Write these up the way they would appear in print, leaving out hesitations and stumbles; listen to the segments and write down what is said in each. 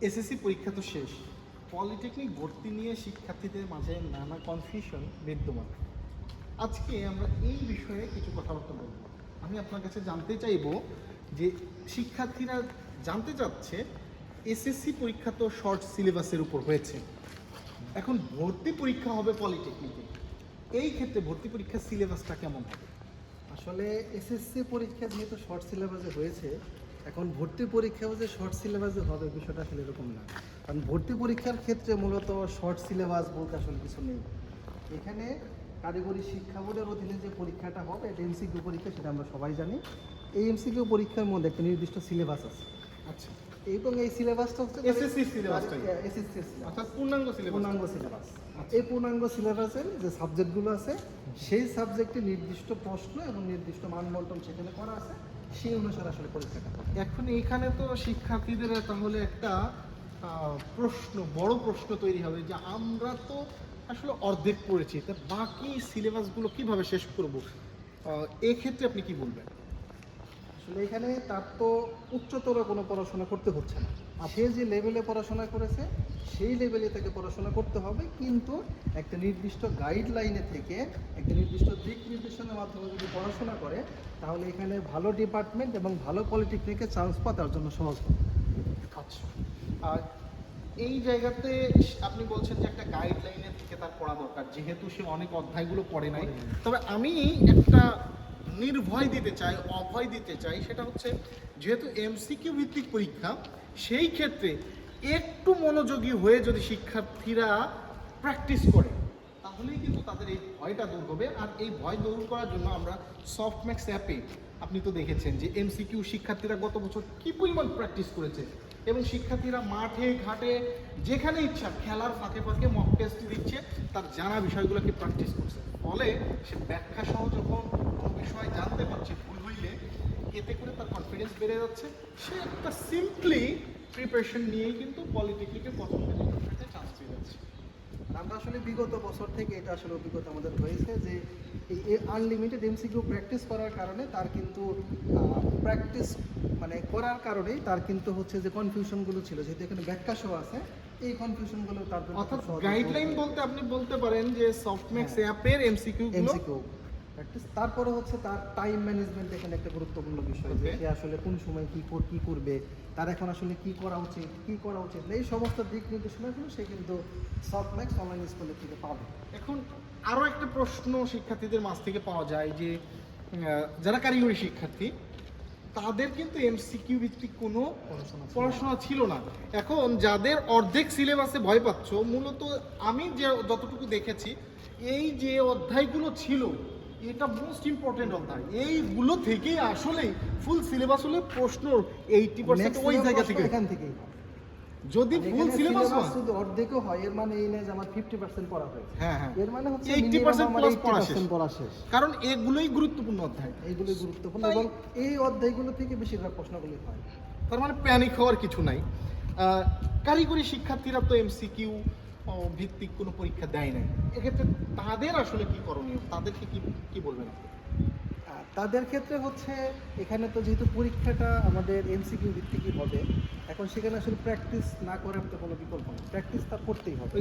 SSC পরীক্ষা তো শেষ, পলিটেকনিক ভর্তি নিয়ে শিক্ষার্থীদের মাঝে নানা কনফিউশন বিদ্যমান। আজকে আমরা এই বিষয়ে কিছু কথাবার্তা বলব। আমি আপনার কাছে জানতে চাইব যে শিক্ষার্থীরা জানতে চাচ্ছে এসএসসি পরীক্ষা তো শর্ট সিলেবাসের উপর হয়েছে, এখন ভর্তি পরীক্ষা হবে পলিটেকনিকে, এই ক্ষেত্রে ভর্তি পরীক্ষার সিলেবাসটা কেমন হবে? আসলে এসএসসি পরীক্ষা যেহেতু শর্ট সিলেবাসে হয়েছে, এখন ভর্তি পরীক্ষাও যে শর্ট সিলেবাসে হবে বিষয়টা আসলে এরকম না। কারণ ভর্তি পরীক্ষার ক্ষেত্রে মূলত শর্ট সিলেবাস বলতে আসলে কিছু নেই। এখানে কারিগরি শিক্ষা বোর্ডের অধীনে যে পরীক্ষাটা হবে এটা এমসিকিউ পরীক্ষা, সেটা আমরা সবাই জানি। এই এমসিকিউ পরীক্ষার মধ্যে একটা নির্দিষ্ট সিলেবাস আছে। আচ্ছা, এবং এই সিলেবাসটা হচ্ছে এসএসসি সিলেবাসটাই, এসএসসি অর্থাৎ পূর্ণাঙ্গ সিলেবাস। পূর্ণাঙ্গ সিলেবাস। এই পূর্ণাঙ্গ সিলেবাসের যে সাবজেক্টগুলো আছে সেই সাবজেক্টে নির্দিষ্ট প্রশ্ন এবং নির্দিষ্ট মানবন্টন সেখানে করা আছে, সেই অনুসারে আসলে পরীক্ষাটা হবে। এখন এইখানে তো শিক্ষার্থীদের তাহলে একটা বড় প্রশ্ন তৈরি হবে যে আমরা তো আসলে অর্ধেক পড়েছি, তা বাকি সিলেবাসগুলো কিভাবে শেষ করব? এক্ষেত্রে আপনি কি বলবেন? আসলে এখানে তার তো উচ্চতর কোনো পড়াশোনা করতে হচ্ছে না। সে যে লেভেলে পড়াশোনা করেছে সেই লেভেলে তাকে পড়াশোনা করতে হবে, কিন্তু একটা নির্দিষ্ট গাইডলাইনে থেকে একটা নির্দিষ্ট দিক নির্দেশনার মাধ্যমে যদি পড়াশোনা করে তাহলে এখানে ভালো ডিপার্টমেন্ট এবং ভালো পলিটেকনিকে চান্স পাওয়া তার জন্য সহজ হবে। আচ্ছা, আর এই জায়গাতে আপনি বলছেন যে একটা গাইডলাইনের থেকে তার পড়া দরকার, যেহেতু সে অনেক অধ্যায়গুলো পড়ে নাই। তবে আমি একটা নির্ভয় দিতে চাই, অভয় দিতে চাই, সেটা হচ্ছে যেহেতু এমসিকিউ ভিত্তিক পরীক্ষা, সেই ক্ষেত্রে একটু মনোযোগী হয়ে যদি শিক্ষার্থীরা প্র্যাকটিস করে তাহলেই কিন্তু তাদের এই ভয়টা দূর হবে। আর এই ভয় দূর করার জন্য আমরা সফটম্যাক্স অ্যাপে, আপনি তো দেখেছেন যে এমসিকিউ শিক্ষার্থীরা গত বছর কী পরিমাণ প্র্যাকটিস করেছে, এবং শিক্ষার্থীরা মাঠে ঘাটে যেখানে ইচ্ছা খেলার ফাঁকে ফাঁকে মক টেস্ট দিচ্ছে, তার জানা বিষয়গুলোকে প্র্যাকটিস করছে, ফলে সে ব্যাখ্যা সহ যখন কোনো বিষয় জানতে পারছে ভুল হইলে, এতে করে তার কনফিডেন্স বেড়ে যাচ্ছে। সে একটা সিম্পলি প্রিপারেশন নিয়েই কিন্তু পলিটেকনিকের প্রথম দিকে চান্স পেয়ে যাচ্ছে। আমরা আসলে বিগত বছর থেকে এটা আসলে অভিজ্ঞতা আমাদের হয়েছে যে এই আনলিমিটেড এমসিকিউ প্র্যাকটিস করার কারণে তার কিন্তু প্র্যাকটিস মানে করার কারণেই তার কিন্তু হচ্ছে যে কনফিউশনগুলো ছিল, যেহেতু এখানে ব্যাখ্যা সহ আছে, এই কনফিউশনগুলো তার জন্য অর্থাৎ গাইডলাইন বলতে আপনি বলতে পারেন যে সফটম্যাক্স অ্যাপের এমসিকিউ প্র্যাকটিস। তারপরে হচ্ছে তার টাইম ম্যানেজমেন্ট এখানে একটা গুরুত্বপূর্ণ বিষয়, যে সে আসলে কোন সময় কি করবে, তার এখন আসলে কি করা উচিত না, এই সমস্ত দিক নির্দেশনাগুলো সে কিন্তু সফটম্যাক্স অনলাইন স্কুলের থেকে পাবে। এখন আরও একটা প্রশ্ন শিক্ষার্থীদের মাঝ থেকে পাওয়া যায় যে যারা কারিগরি শিক্ষার্থী, তাদের কিন্তু এমসিকিউ ভিত্তিক কোনো পড়াশোনা ছিল না। এখন যাদের অর্ধেক সিলেবাসে ভয় পাচ্ছ, মূলত আমি যে যতটুকু দেখেছি, এই যে অধ্যায়গুলো ছিল এটা মোস্ট ইম্পর্টেন্ট অধ্যায়, এইগুলো থেকেই আসলেই ফুল সিলেবাস হলে প্রশ্ন 80% ওই জায়গা থেকে, এখান থেকেই। যদি ফুল সিলেবাস শুধু অর্ধেকও হয় এর মানে এই না যে আমার 50% পড়া হয়েছে। হ্যাঁ হ্যাঁ, এর মানে হচ্ছে 80% প্লাস পড়া শেষ। কারণ এগুলোই গুরুত্বপূর্ণ অধ্যায়, এইগুলোই গুরুত্বপূর্ণ এবং এই অধ্যায়গুলো থেকে বেশিরভাগ প্রশ্নগুলি হয়। তার মানে প্যানিক হওয়ার কিছু নাই। কারিগরি শিক্ষার্থীরা তো এমসিকিউ ভিত্তিক কোনো পরীক্ষা দেয় নাই, এক্ষেত্রে তাদের আসলে কি করণীয়, তাদেরকে কি বলবেন আপনি? তাদের ক্ষেত্রে হচ্ছে এখানে তো যেহেতু পরীক্ষাটা আমাদের এমসিকিউ ভিত্তিকই হবে, এখন সেখানে আসলে প্র্যাকটিস না করার তো কোনো বিকল্প নেই, প্র্যাকটিস তার করতেই হবে।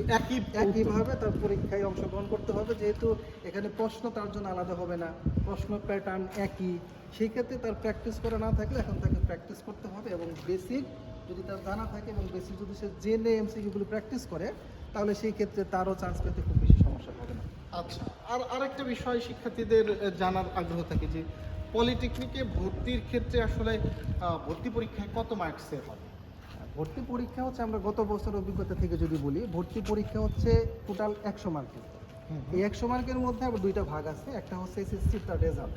একইভাবে তার পরীক্ষায় অংশগ্রহণ করতে হবে, যেহেতু এখানে প্রশ্ন তার জন্য আলাদা হবে না, প্রশ্ন প্যাটার্ন একই, সেই ক্ষেত্রে তার প্র্যাকটিস করা না থাকলে এখন তাকে প্র্যাকটিস করতে হবে। এবং বেসিক যদি তার জানা থাকে এবং বেসিক যদি সে জেনে এমসিকিউগুলো প্র্যাকটিস করে তাহলে সেই ক্ষেত্রে তারও চান্স পেতে খুব বেশি সমস্যা হবে না। আচ্ছা, আর আরেকটা বিষয় শিক্ষার্থীদের জানার আগ্রহ থাকে যে পলিটেকনিকে ভর্তির ক্ষেত্রে আসলে ভর্তি পরীক্ষায় কত মার্কসের হয়? ভর্তি পরীক্ষা হচ্ছে, আমরা গত বছরের অভিজ্ঞতা থেকে যদি বলি, ভর্তি পরীক্ষা হচ্ছে টোটাল 100 মার্কের। এই 100 মার্কের মধ্যে আবার দুইটা ভাগ আছে, একটা হচ্ছে এসএসসির তার রেজাল্ট।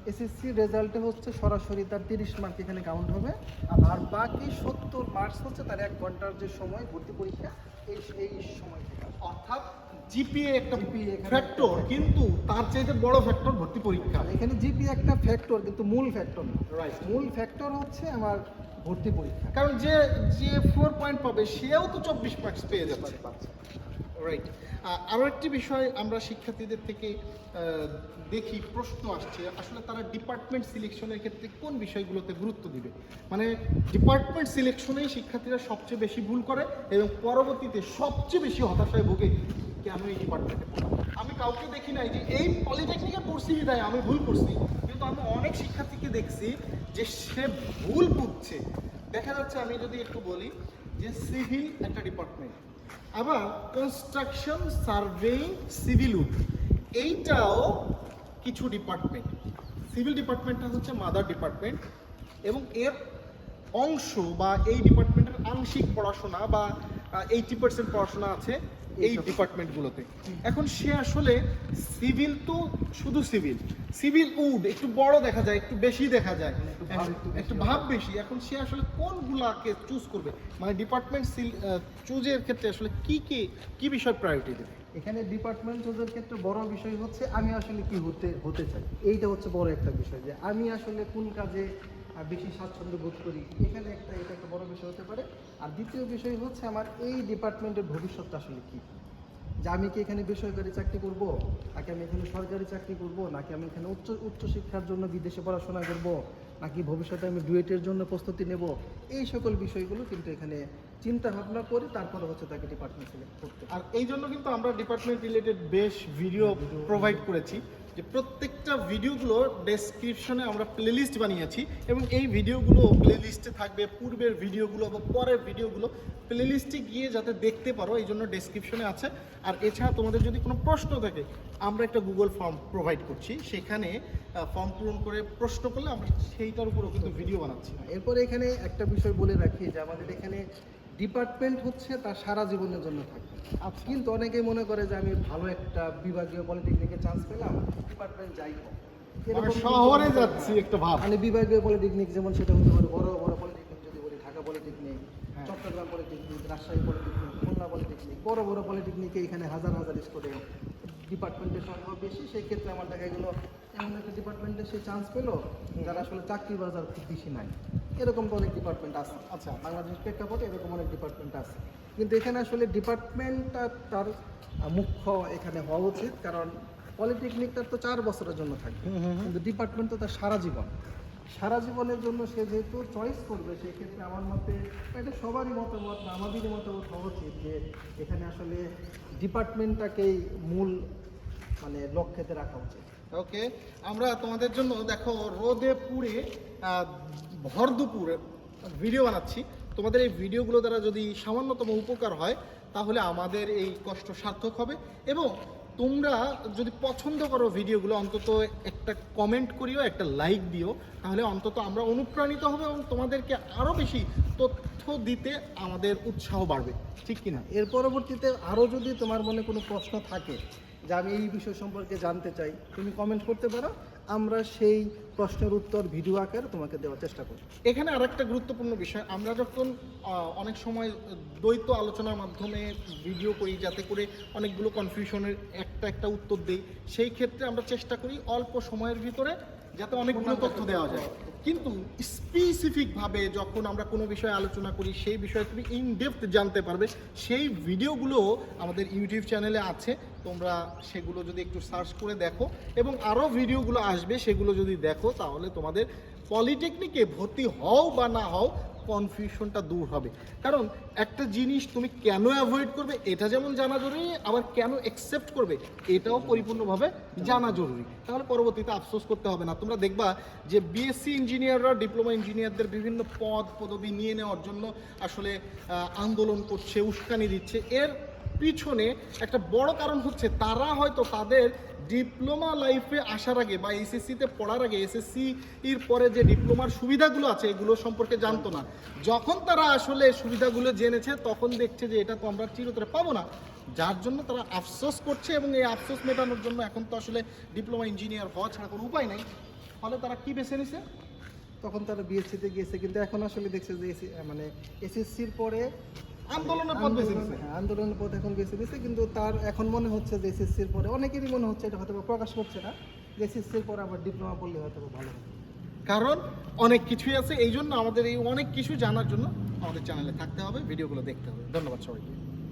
এসএসসির রেজাল্টে হচ্ছে সরাসরি তার 30 মার্ক এখানে কাউন্ট হবে, আর বাকি 70 মার্কস হচ্ছে তার 1 ঘন্টার যে সময় ভর্তি পরীক্ষা, এই সময় থেকে। অর্থাৎ জিপিএ একটা ফ্যাক্টর, কিন্তু তার চাইতে বড় ফ্যাক্টর ভর্তি পরীক্ষা। এখানে জিপিএ একটা ফ্যাক্টর, কিন্তু মূল ফ্যাক্টর না। রাইট, মূল ফ্যাক্টর হচ্ছে আমার ভর্তি পরীক্ষা, কারণ যে 4 পয়েন্ট পাবে সেও তো 24 মার্কস পেয়ে যাচ্ছে। রাইট। আরও একটি বিষয় আমরা শিক্ষার্থীদের থেকে দেখি প্রশ্ন আসছে, আসলে তারা ডিপার্টমেন্ট সিলেকশনের ক্ষেত্রে কোন বিষয়গুলোতে গুরুত্ব দিবে। মানে ডিপার্টমেন্ট সিলেকশনেই শিক্ষার্থীরা সবচেয়ে বেশি ভুল করে এবং পরবর্তীতে সবচেয়ে বেশি হতাশায় ভোগে, কেন এই ডিপার্টমেন্টে পড়লাম। আমি কাউকে দেখি নাই যে এই পলিটেকনিকে পড়ছি বিধায় আমি ভুল করছি, কিন্তু আমি অনেক শিক্ষার্থীকে দেখছি যে সে ভুল বুঝছে। দেখা যাচ্ছে, আমি যদি একটু বলি যে সিভিল একটা ডিপার্টমেন্ট, আবার কনস্ট্রাকশন, সার্ভেইং, সিভিল উড, এইটাও কিছু ডিপার্টমেন্ট। সিভিল ডিপার্টমেন্টটা হচ্ছে মাদার ডিপার্টমেন্ট এবং এর অংশ বা এই ডিপার্টমেন্টের আংশিক পড়াশোনা বা 80% পড়াশোনা আছে এই ডিপার্টমেন্টগুলোতে। এখন সে আসলে সিভিল তো শুধু সিভিল উড একটু বড় দেখা যায়, একটু বেশি দেখা যায়, একটু ভাব বেশি। এখন সে আসলে কোনগুলাকে চুজ করবে, মানে ডিপার্টমেন্ট চুজের ক্ষেত্রে আসলে কি বিষয় প্রায়োরিটি দেবে? এখানে ডিপার্টমেন্ট চুজের ক্ষেত্রে বড় বিষয় হচ্ছে আমি আসলে কি হতে চাই, এইটা হচ্ছে বড় একটা বিষয়, যে আমি আসলে কোন কাজে বেশি স্বাচ্ছন্দ্য বোধ করি, এখানে এটা একটা বড় বিষয় হতে পারে। আর দ্বিতীয় বিষয় হচ্ছে আমার এই ডিপার্টমেন্টের ভবিষ্যৎটা আসলে কী, যে আমি কি এখানে বেসরকারি চাকরি করব, নাকি আমি এখানে সরকারি চাকরি করব, নাকি আমি এখানে উচ্চ শিক্ষার জন্য বিদেশে পড়াশোনা করব, নাকি ভবিষ্যতে আমি ডুয়েটের জন্য প্রস্তুতি নেব। এই সকল বিষয়গুলো কিন্তু এখানে চিন্তা ভাবনা করে তারপরে হচ্ছে তাকে ডিপার্টমেন্ট সিলেক্ট করতে। আর এই জন্য কিন্তু আমরা ডিপার্টমেন্ট রিলেটেড বেশ ভিডিও প্রোভাইড করেছি, যে প্রত্যেকটা ভিডিওগুলো ডেসক্রিপশনে আমরা প্লেলিস্ট বানিয়েছি এবং এই ভিডিওগুলো প্লেলিস্টে থাকবে, পূর্বের ভিডিওগুলো বা পরের ভিডিওগুলো প্লেলিস্টে গিয়ে যাতে দেখতে পারো, এই জন্য ডেসক্রিপশনে আছে। আর এছাড়া তোমাদের যদি কোনো প্রশ্ন থাকে, আমরা একটা গুগল ফর্ম প্রোভাইড করছি, সেখানে ফর্ম পূরণ করে প্রশ্ন করলে আমরা সেইটার উপরও কিন্তু ভিডিও বানাচ্ছি। এরপরে এখানে একটা বিষয় বলে রাখি, যে আমাদের এখানে ডিপার্টমেন্ট হচ্ছে তার সারা জীবনের জন্য থাকবে। কিন্তু অনেকেই মনে করে যে আমি ভালো একটা বিভাগীয় পলিটেকনিকে চান্স পেলাম, ডিপার্টমেন্ট যাই হোক, শহরে যাচ্ছি একটা ভাব, মানে বিভাগীয় পলিটেকনিক যেমন সেটা হতে পারে বড় বড় পলিটেকনিক, যদি বলি Dhaka polytechnic, Chittagong polytechnic, Rajshahi polytechnic, Khulna polytechnic, বড় বড় পলিটেকনিকে এখানে হাজার হাজার স্টুডেন্ট, ডিপার্টমেন্টের সংখ্যা বেশি। সেই ক্ষেত্রে আমার দেখা গেলো এমন একটা ডিপার্টমেন্টে সে চান্স পেলো যারা আসলে চাকরি বাজার খুব বেশি নাই, এরকম তো অনেক ডিপার্টমেন্ট আছে। আচ্ছা, বাংলাদেশের প্রেক্ষাপটে এরকম অনেক ডিপার্টমেন্ট আছে, কিন্তু এখানে আসলে ডিপার্টমেন্টটা তার মুখ্য এখানে হওয়া উচিত, কারণ পলিটেকনিকটা তো 4 বছরের জন্য থাকবে, কিন্তু ডিপার্টমেন্ট তো তার সারা জীবনের জন্য সে যেহেতু চয়েস করবে, সেই ক্ষেত্রে আমার মতে এটা সবারই মতামত বা আমাদেরই মতামত হওয়া উচিত যে এখানে আসলে ডিপার্টমেন্টটাকেই মূল মানে লক্ষ্যেতে রাখা উচিত। ওকে, আমরা তোমাদের জন্য দেখো রোদে পুড়ে ভর দুপুরে ভিডিও বানাচ্ছি। তোমাদের এই ভিডিওগুলো দ্বারা যদি সামান্যতম উপকার হয়, তাহলে আমাদের এই কষ্ট সার্থক হবে। এবং তোমরা যদি পছন্দ করো ভিডিওগুলো, অন্তত একটা কমেন্ট করিও, একটা লাইক দিও, তাহলে অন্তত আমরা অনুপ্রাণিত হব এবং তোমাদেরকে আরও বেশি তথ্য দিতে আমাদের উৎসাহ বাড়বে, ঠিক কিনা? এর পরবর্তীতে আরও যদি তোমার মনে কোনো প্রশ্ন থাকে যে আমি এই বিষয় সম্পর্কে জানতে চাই, তুমি কমেন্ট করতে পারো, আমরা সেই প্রশ্নের উত্তর ভিডিও আকারে তোমাকে দেওয়ার চেষ্টা করি। এখানে আরেকটা গুরুত্বপূর্ণ বিষয়, আমরা যখন অনেক সময় দ্বৈত আলোচনার মাধ্যমে ভিডিও করি, যাতে করে অনেকগুলো কনফিউশনের একটা উত্তর দিই, সেই ক্ষেত্রে আমরা চেষ্টা করি অল্প সময়ের ভিতরে যাতে অনেকগুলো তথ্য দেওয়া যায়। কিন্তু স্পেসিফিকভাবে যখন আমরা কোনো বিষয়ে আলোচনা করি, সেই বিষয়ে তুমি ইন ডেপথ জানতে পারবে, সেই ভিডিওগুলো আমাদের ইউটিউব চ্যানেলে আছে, তোমরা সেগুলো যদি একটু সার্চ করে দেখো এবং আরও ভিডিওগুলো আসবে, সেগুলো যদি দেখো, তাহলে তোমাদের পলিটেকনিকে ভর্তি হও বা না হও, কনফিউশনটা দূর হবে। কারণ একটা জিনিস তুমি কেন অ্যাভয়েড করবে এটা যেমন জানা জরুরি, আবার কেন অ্যাকসেপ্ট করবে এটাও পরিপূর্ণভাবে জানা জরুরি। তাহলে পরবর্তীতে আফসোস করতে হবে না। তোমরা দেখবা যে বিএসসি ইঞ্জিনিয়াররা ডিপ্লোমা ইঞ্জিনিয়ারদের বিভিন্ন পদবি নিয়ে নেওয়ার জন্য আসলে আন্দোলন করছে, উস্কানি দিচ্ছে। এর পিছনে একটা বড় কারণ হচ্ছে তারা হয়তো তাদের ডিপ্লোমা লাইফে আসার আগে বা এসএসসিতে পড়ার আগে এসএসসির পরে যে ডিপ্লোমার সুবিধাগুলো আছে এগুলো সম্পর্কে জানতো না। যখন তারা আসলে সুবিধাগুলো জেনেছে, তখন দেখছে যে এটা তো আমরা চিরতরে পাবো না, যার জন্য তারা আফসোস করছে। এবং এই আফসোস মেটানোর জন্য এখন তো আসলে ডিপ্লোমা ইঞ্জিনিয়ার হওয়া ছাড়া কোনো উপায় নাই। ফলে তারা কি বেছে নিছে, তখন তারা বিএসসিতে গিয়েছে, কিন্তু এখন আসলে দেখছে যে মানে এসএসসির পরে আন্দোলনের পথ বেছে নিছে। আন্দোলনের পথ এখন বেছে নিছে, কিন্তু তার এখন মনে হচ্ছে যে এসএসসির পরে, অনেকেরই মনে হচ্ছে, এটা হয়তো প্রকাশ করছে না, যে এসএসসির পরে আবার ডিপ্লোমা পড়লে হয়তো ভালো হবে। কারণ অনেক কিছুই আছে। এই জন্য আমাদের এই অনেক কিছু জানার জন্য আমাদের চ্যানেলে থাকতে হবে, ভিডিওগুলো দেখতে হবে। ধন্যবাদ সবাইকে।